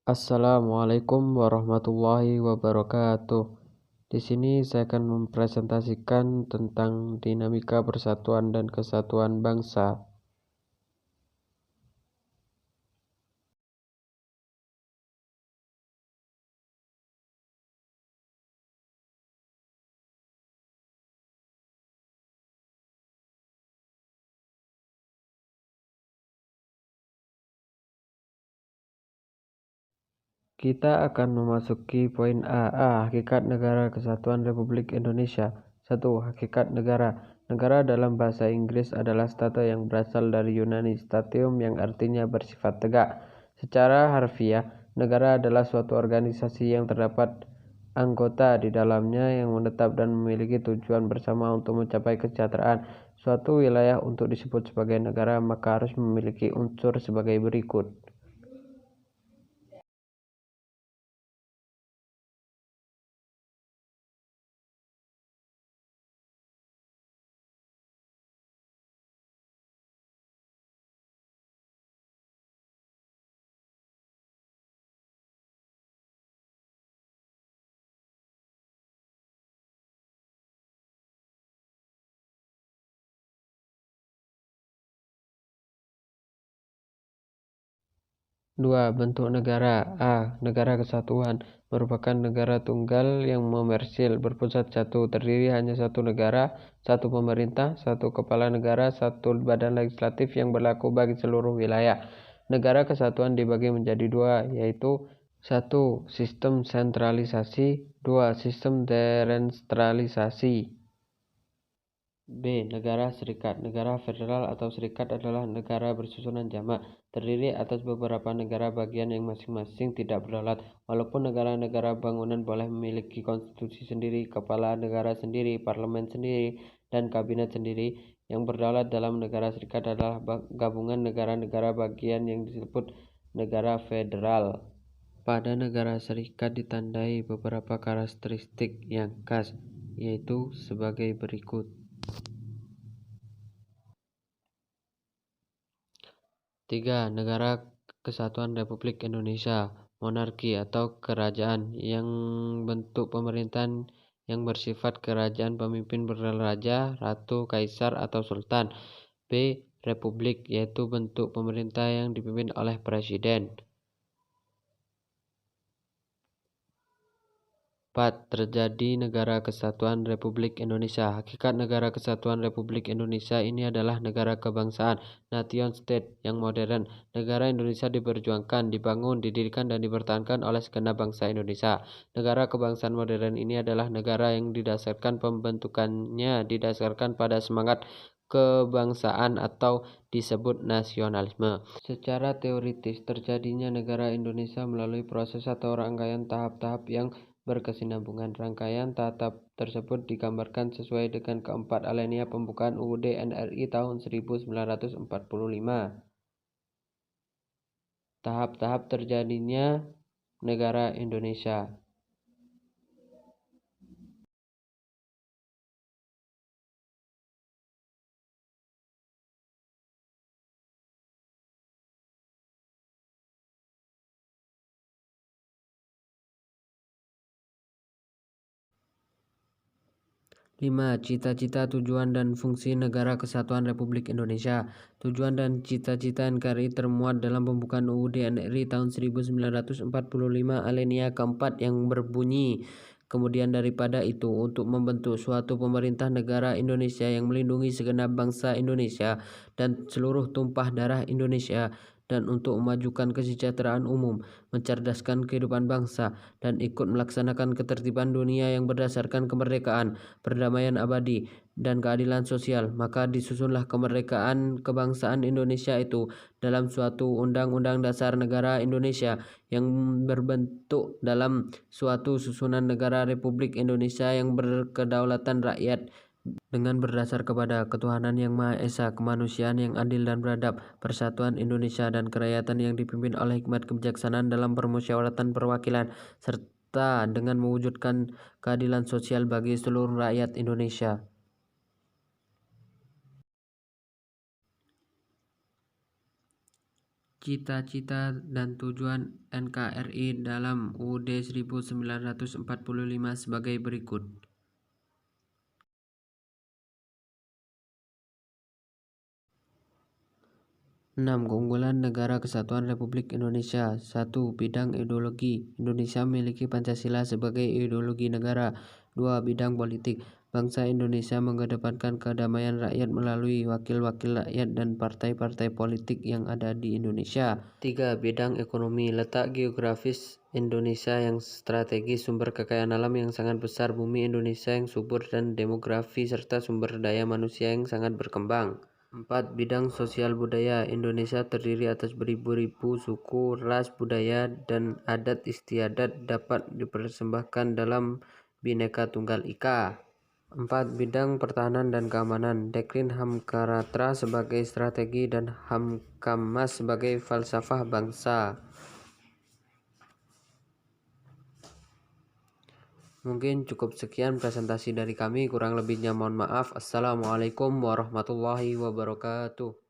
Assalamualaikum warahmatullahi wabarakatuh. Di sini saya akan mempresentasikan tentang dinamika persatuan dan kesatuan bangsa. Kita akan memasuki poin A. Hakikat Negara Kesatuan Republik Indonesia. 1. Hakikat negara. Negara dalam bahasa Inggris adalah stata yang berasal dari Yunani statium yang artinya bersifat tegak. Secara harfiah, negara adalah suatu organisasi yang terdapat anggota di dalamnya yang menetap dan memiliki tujuan bersama untuk mencapai kesejahteraan. Suatu wilayah untuk disebut sebagai negara maka harus memiliki unsur sebagai berikut. 2. Bentuk negara. A. Negara kesatuan merupakan negara tunggal yang komersil berpusat satu, terdiri hanya satu negara, satu pemerintah, satu kepala negara, satu badan legislatif yang berlaku bagi seluruh wilayah. Negara kesatuan dibagi menjadi dua, yaitu 1. Sistem sentralisasi, 2. Sistem desentralisasi. B. Negara serikat. Negara federal atau serikat adalah negara bersusunan jamak, terdiri atas beberapa negara bagian yang masing-masing tidak berdaulat. Walaupun negara-negara bangunan boleh memiliki konstitusi sendiri, kepala negara sendiri, parlemen sendiri, dan kabinet sendiri, yang berdaulat dalam negara serikat adalah gabungan negara-negara bagian yang disebut negara federal. Pada negara serikat ditandai beberapa karakteristik yang khas, yaitu sebagai berikut. 3. Negara Kesatuan Republik Indonesia. Monarki atau kerajaan yang bentuk pemerintahan yang bersifat kerajaan, pemimpin berraja, ratu, kaisar, atau sultan. B. Republik, yaitu bentuk pemerintah yang dipimpin oleh presiden. 4. Terjadi Negara Kesatuan Republik Indonesia. Hakikat Negara Kesatuan Republik Indonesia ini adalah negara kebangsaan, nation state yang modern. Negara Indonesia diperjuangkan, dibangun, didirikan, dan dipertahankan oleh segenap bangsa Indonesia. Negara kebangsaan modern ini adalah negara yang didasarkan pembentukannya didasarkan pada semangat kebangsaan atau disebut nasionalisme. Secara teoritis, terjadinya negara Indonesia melalui proses atau rangkaian tahap-tahap yang berkesinambungan. Rangkaian tahap tersebut digambarkan sesuai dengan keempat alinea pembukaan UUD NRI tahun 1945. Tahap-tahap terjadinya negara Indonesia. 5. Cita-cita, tujuan, dan fungsi Negara Kesatuan Republik Indonesia. Tujuan dan cita-cita NKRI termuat dalam pembukaan UUD NRI tahun 1945 alinea keempat yang berbunyi, kemudian daripada itu, untuk membentuk suatu pemerintah negara Indonesia yang melindungi segenap bangsa Indonesia dan seluruh tumpah darah Indonesia, dan untuk memajukan kesejahteraan umum, mencerdaskan kehidupan bangsa, dan ikut melaksanakan ketertiban dunia yang berdasarkan kemerdekaan, perdamaian abadi, dan keadilan sosial. Maka disusunlah kemerdekaan kebangsaan Indonesia itu dalam suatu Undang-Undang Dasar Negara Indonesia yang berbentuk dalam suatu susunan negara Republik Indonesia yang berkedaulatan rakyat dengan berdasar kepada ketuhanan yang Maha Esa, kemanusiaan yang adil dan beradab, persatuan Indonesia, dan kerakyatan yang dipimpin oleh hikmat kebijaksanaan dalam permusyawaratan perwakilan, serta dengan mewujudkan keadilan sosial bagi seluruh rakyat Indonesia. cita-cita dan tujuan NKRI dalam UUD 1945 sebagai berikut. 6. Keunggulan Negara Kesatuan Republik Indonesia. 1. Bidang ideologi. Indonesia memiliki Pancasila sebagai ideologi negara. 2. Bidang politik. Bangsa Indonesia mengedepankan kedamaian rakyat melalui wakil-wakil rakyat dan partai-partai politik yang ada di Indonesia. 3. Bidang ekonomi. Letak geografis Indonesia yang strategis, sumber kekayaan alam yang sangat besar, bumi Indonesia yang subur, dan demografi serta sumber daya manusia yang sangat berkembang. 4. Bidang sosial budaya. Indonesia terdiri atas beribu-ribu suku, ras, budaya, dan adat istiadat dapat dipersembahkan dalam Bhinneka Tunggal Ika. 4. Bidang pertahanan dan keamanan. Doktrin Hamkaratra sebagai strategi dan Hamkammas sebagai falsafah bangsa. Mungkin cukup sekian presentasi dari kami, kurang lebihnya mohon maaf. Assalamualaikum warahmatullahi wabarakatuh.